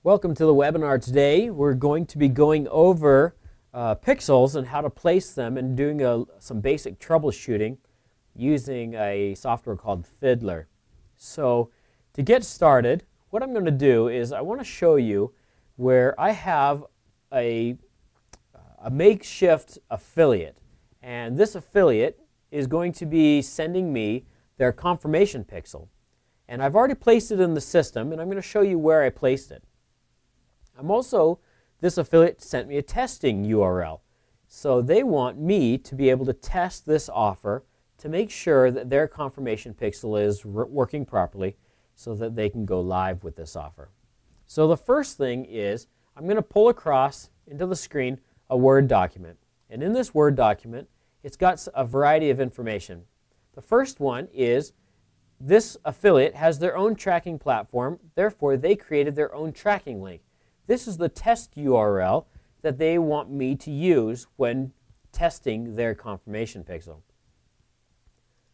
Welcome to the webinar today. We're going to be going over pixels and how to place them and doing some basic troubleshooting using a software called Fiddler. So to get started, what I'm going to do is I want to show you where I have a makeshift affiliate. And this affiliate is going to be sending me their confirmation pixel. And I've already placed it in the system, and I'm going to show you where I placed it. This affiliate sent me a testing URL. So they want me to be able to test this offer to make sure that their confirmation pixel is working properly so that they can go live with this offer. So the first thing is I'm going to pull across into the screen a Word document. And in this Word document, it's got a variety of information. The first one is this affiliate has their own tracking platform, therefore they created their own tracking link. This is the test URL that they want me to use when testing their confirmation pixel.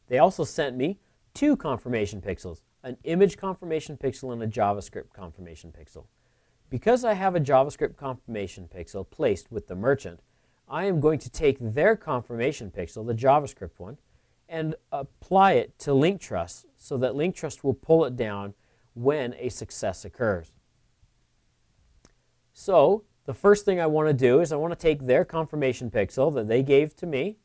They also sent me two confirmation pixels, an image confirmation pixel and a JavaScript confirmation pixel. Because I have a JavaScript confirmation pixel placed with the merchant, I am going to take their confirmation pixel, the JavaScript one, and apply it to LinkTrust so that LinkTrust will pull it down when a success occurs. So the first thing I want to do is I want to take their confirmation pixel that they gave to me.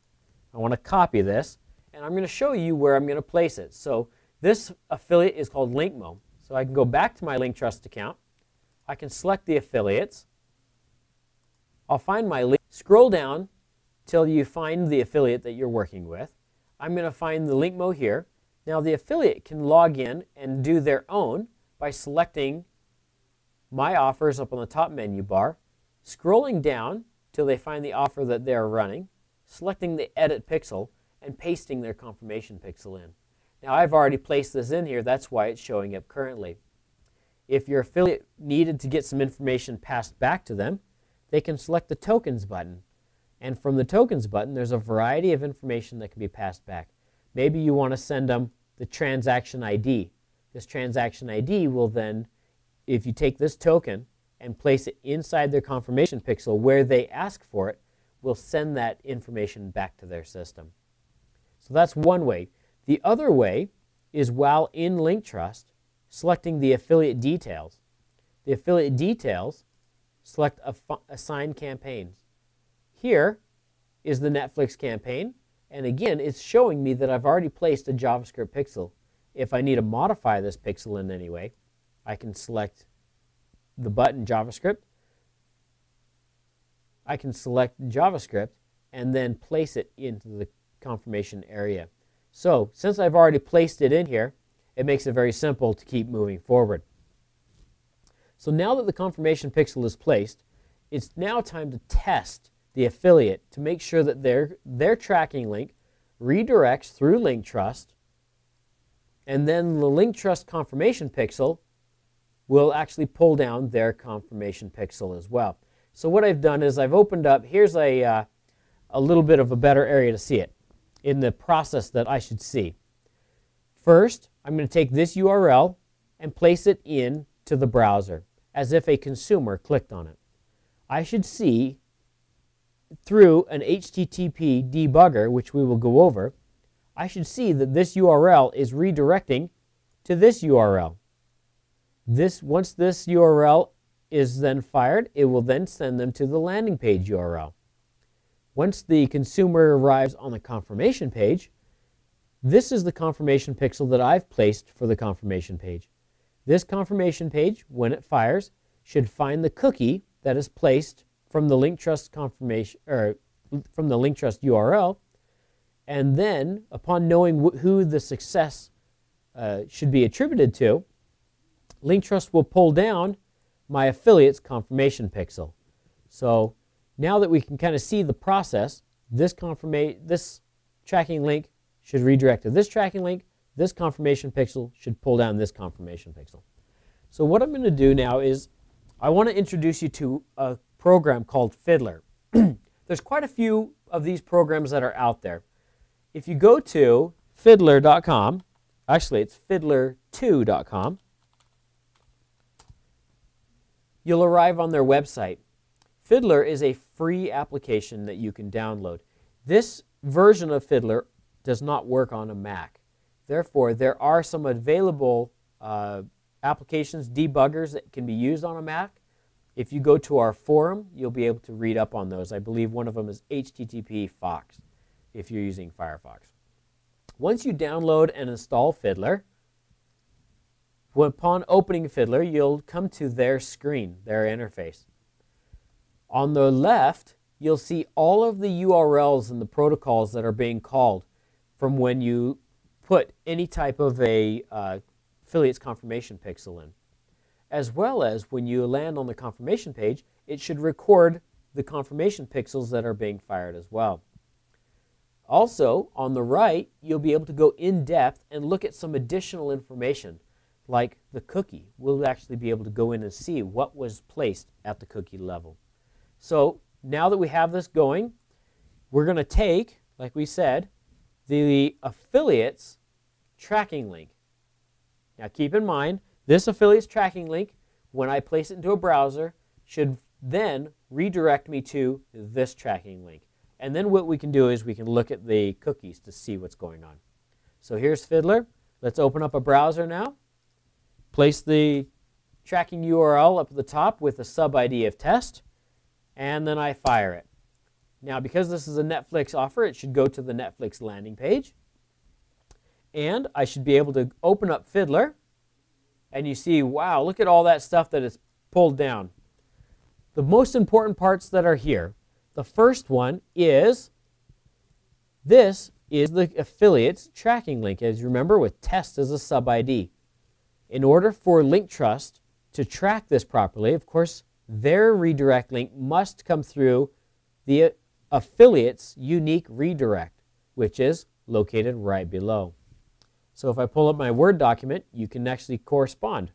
I want to copy this, and I'm going to show you where I'm going to place it. So this affiliate is called LinkMo. So I can go back to my LinkTrust account. I can select the affiliates. I'll find my link. Scroll down till you find the affiliate that you're working with. I'm going to find the LinkMo here. Now the affiliate can log in and do their own by selecting My Offers up on the top menu bar, scrolling down till they find the offer that they're running, selecting the Edit Pixel, and pasting their confirmation pixel in. Now I've already placed this in here, that's why it's showing up currently. If your affiliate needed to get some information passed back to them, they can select the Tokens button. And from the Tokens button, there's a variety of information that can be passed back. Maybe you want to send them the transaction ID. This transaction ID will then, if you take this token and place it inside their confirmation pixel where they ask for it, will send that information back to their system. So that's one way. The other way is while in LinkTrust, selecting the affiliate details. The affiliate details select Assign Campaigns. Here is the Netflix campaign, and again, it's showing me that I've already placed a JavaScript pixel. If I need to modify this pixel in any way, I can select the button JavaScript. I can select JavaScript and then place it into the confirmation area. So since I've already placed it in here, it makes it very simple to keep moving forward. So now that the confirmation pixel is placed, it's now time to test the affiliate to make sure that their tracking link redirects through LinkTrust, and then the LinkTrust confirmation pixel will actually pull down their confirmation pixel as well. So what I've done is I've opened up, here's a little bit of a better area to see it in the process that I should see. First, I'm going to take this URL and place it into the browser as if a consumer clicked on it. I should see through an HTTP debugger, which we will go over, I should see that this URL is redirecting to this URL. Once this URL is then fired, it will then send them to the landing page URL. Once the consumer arrives on the confirmation page, this is the confirmation pixel that I've placed for the confirmation page. This confirmation page, when it fires, should find the cookie that is placed from the LinkTrust confirmation, or from the LinkTrust URL, and then upon knowing who the success should be attributed to, LinkTrust will pull down my affiliate's confirmation pixel. So now that we can kind of see the process, this tracking link should redirect to this tracking link, this confirmation pixel should pull down this confirmation pixel. So what I'm going to do now is I want to introduce you to a program called Fiddler. There's quite a few of these programs that are out there. If you go to fiddler.com, actually it's fiddler2.com, you'll arrive on their website. Fiddler is a free application that you can download. This version of Fiddler does not work on a Mac. Therefore, there are some available applications, debuggers that can be used on a Mac. If you go to our forum, you'll be able to read up on those. I believe one of them is HTTP Fox if you're using Firefox. Once you download and install Fiddler, upon opening Fiddler, you'll come to their screen, their interface. On the left, you'll see all of the URLs and the protocols that are being called from when you put any type of a affiliates confirmation pixel in. As well as when you land on the confirmation page, it should record the confirmation pixels that are being fired as well. Also, on the right, you'll be able to go in depth and look at some additional information, like the cookie. We'll actually be able to go in and see what was placed at the cookie level. So now that we have this going, we're going to take, like we said, the affiliates tracking link. Now keep in mind, this affiliates tracking link, when I place it into a browser, should then redirect me to this tracking link. And then what we can do is we can look at the cookies to see what's going on. So here's Fiddler. Let's open up a browser now. Place the tracking URL up at the top with the sub ID of test, and then I fire it. Now, because this is a Netflix offer, it should go to the Netflix landing page. And I should be able to open up Fiddler, and you see, wow, look at all that stuff that is pulled down. The most important parts that are here, the first one is, this is the affiliates tracking link, as you remember, with test as a sub ID. In order for LinkTrust to track this properly, of course, their redirect link must come through the affiliate's unique redirect, which is located right below. So if I pull up my Word document, you can actually correspond.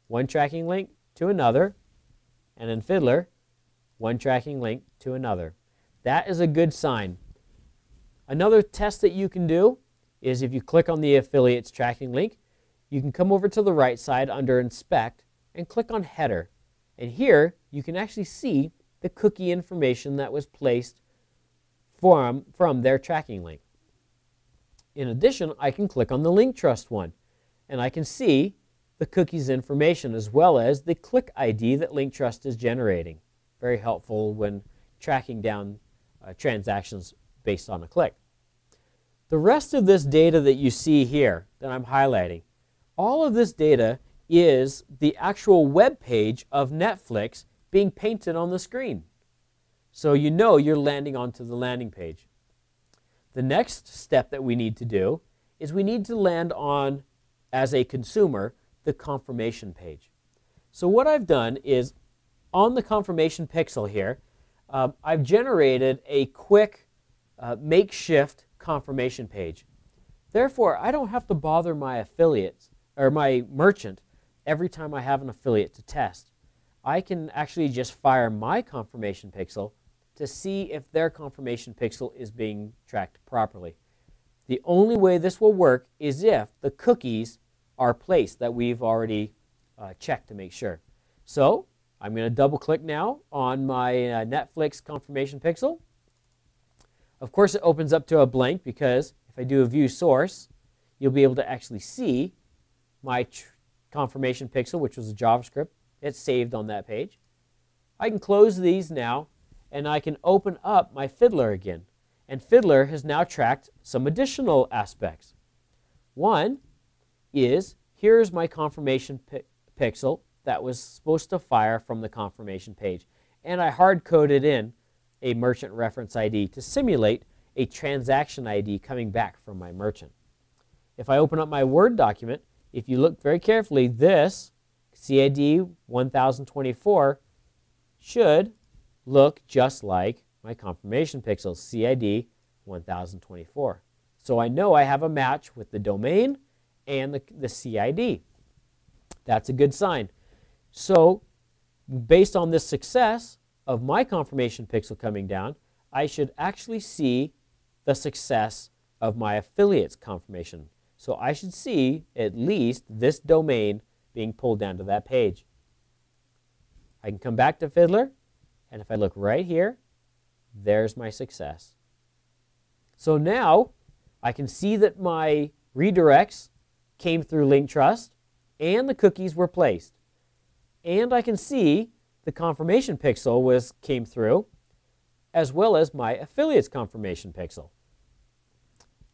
One tracking link to another, and in Fiddler, one tracking link to another. That is a good sign. Another test that you can do is if you click on the affiliates tracking link, you can come over to the right side under Inspect and click on Header. And here you can actually see the cookie information that was placed from their tracking link. In addition, I can click on the LinkTrust one, and I can see the cookies information as well as the click ID that LinkTrust is generating. Very helpful when tracking down transactions based on a click. The rest of this data that you see here that I'm highlighting, all of this data is the actual web page of Netflix being painted on the screen. So you know you're landing onto the landing page. The next step that we need to do is we need to land on, as a consumer, the confirmation page. So what I've done is on the confirmation pixel here, I've generated a quick makeshift confirmation page. Therefore, I don't have to bother my affiliates or my merchant every time I have an affiliate to test. I can actually just fire my confirmation pixel to see if their confirmation pixel is being tracked properly. The only way this will work is if the cookies are placed that we've already checked to make sure. So I'm going to double click now on my Netflix confirmation pixel. Of course, it opens up to a blank because if I do a view source, you'll be able to actually see my confirmation pixel, which was a JavaScript. It's saved on that page. I can close these now, and I can open up my Fiddler again. And Fiddler has now tracked some additional aspects. One is, here's my confirmation pixel that was supposed to fire from the confirmation page. And I hard-coded in a merchant reference ID to simulate a transaction ID coming back from my merchant. If I open up my Word document, if you look very carefully, this CID 1024 should look just like my confirmation pixel, CID 1024. So I know I have a match with the domain and the CID. That's a good sign. So based on this success of my confirmation pixel coming down, I should actually see the success of my affiliates confirmation. So I should see at least this domain being pulled down to that page. I can come back to Fiddler, and if I look right here, there's my success. So now I can see that my redirects came through LinkTrust and the cookies were placed. And I can see the confirmation pixel came through, as well as my affiliates confirmation pixel.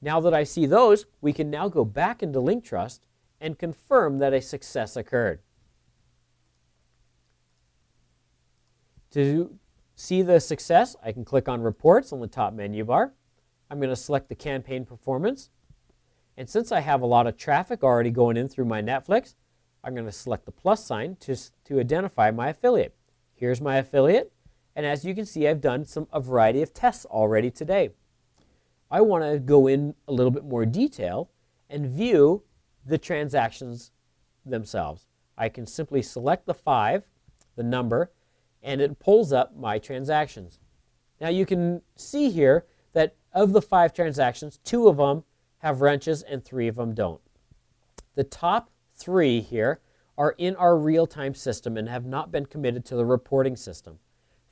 Now that I see those, we can now go back into LinkTrust and confirm that a success occurred. To see the success, I can click on Reports on the top menu bar. I'm going to select the campaign performance. And since I have a lot of traffic already going in through my Netflix, I'm going to select the plus sign to identify my affiliate. Here's my affiliate. And as you can see, I've done a variety of tests already today. I want to go in a little bit more detail and view the transactions themselves. I can simply select the 5, the number, and it pulls up my transactions. Now you can see here that of the 5 transactions, 2 of them have wrenches and 3 of them don't. The top 3 here are in our real-time system and have not been committed to the reporting system.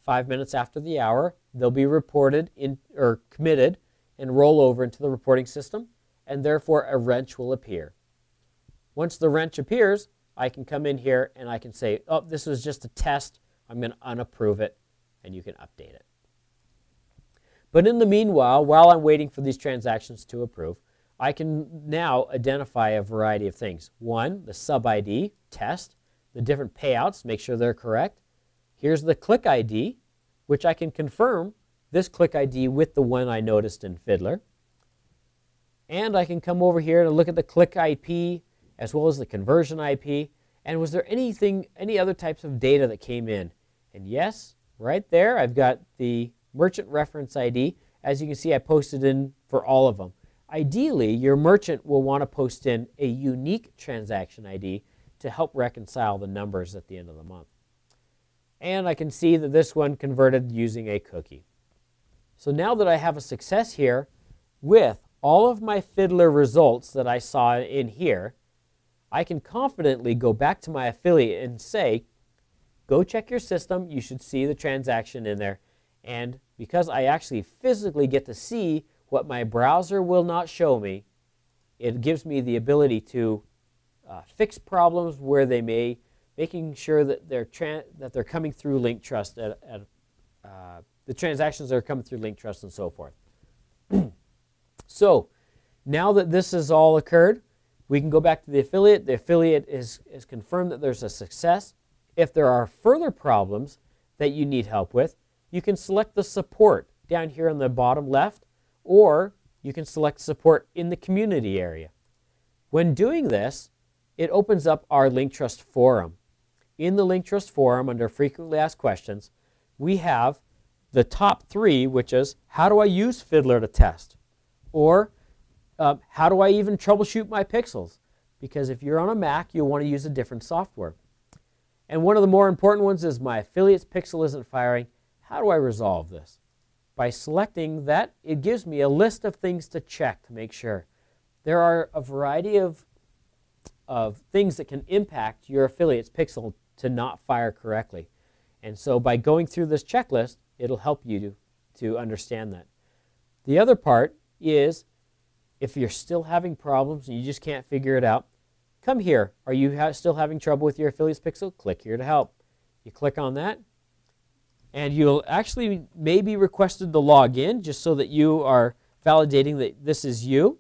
5 minutes after the hour, they'll be reported or committed and roll over into the reporting system, and therefore a wrench will appear. Once the wrench appears, I can come in here and I can say, oh, this was just a test. I'm going to unapprove it, and you can update it. But in the meanwhile, while I'm waiting for these transactions to approve, I can now identify a variety of things. 1, the sub ID, test, the different payouts, make sure they're correct. Here's the click ID, which I can confirm this click ID with the one I noticed in Fiddler. And I can come over here and look at the click IP as well as the conversion IP. And was there any other types of data that came in? And yes, right there, I've got the merchant reference ID. As you can see, I posted in for all of them. Ideally, your merchant will want to post in a unique transaction ID to help reconcile the numbers at the end of the month. And I can see that this one converted using a cookie. So now that I have a success here with all of my Fiddler results that I saw in here, I can confidently go back to my affiliate and say, go check your system, you should see the transaction in there. And because I actually physically get to see what my browser will not show me, it gives me the ability to fix problems where they may, making sure that they're coming through LinkTrust, the transactions are coming through LinkTrust and so forth. So now that this has all occurred, we can go back to the affiliate. The affiliate is confirmed that there's a success. If there are further problems that you need help with, you can select the support down here on the bottom left, or you can select support in the community area. When doing this, it opens up our LinkTrust forum. In the LinkTrust forum, under frequently asked questions, we have the top 3, which is, how do I use Fiddler to test? Or how do I even troubleshoot my pixels? Because if you're on a Mac, you'll want to use a different software. And one of the more important ones is, my affiliate's pixel isn't firing. How do I resolve this? By selecting that, it gives me a list of things to check to make sure. There are a variety of things that can impact your affiliate's pixel to not fire correctly. And so by going through this checklist, it'll help you to understand that. The other part is, if you're still having problems and you just can't figure it out, come here. Are you still having trouble with your affiliate's pixel? Click here to help. You click on that, and you'll actually may be requested to log in just so that you are validating that this is you.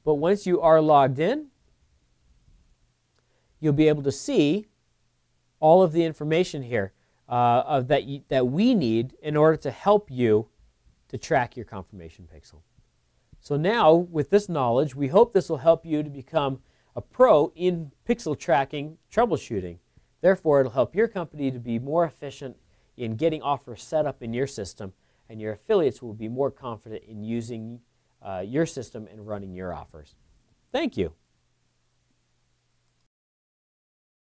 But once you are logged in, you'll be able to see all of the information here that we need in order to help you to track your confirmation pixel. So now, with this knowledge, we hope this will help you to become a pro in pixel tracking troubleshooting. Therefore, it'll help your company to be more efficient in getting offers set up in your system, and your affiliates will be more confident in using your system and running your offers. Thank you.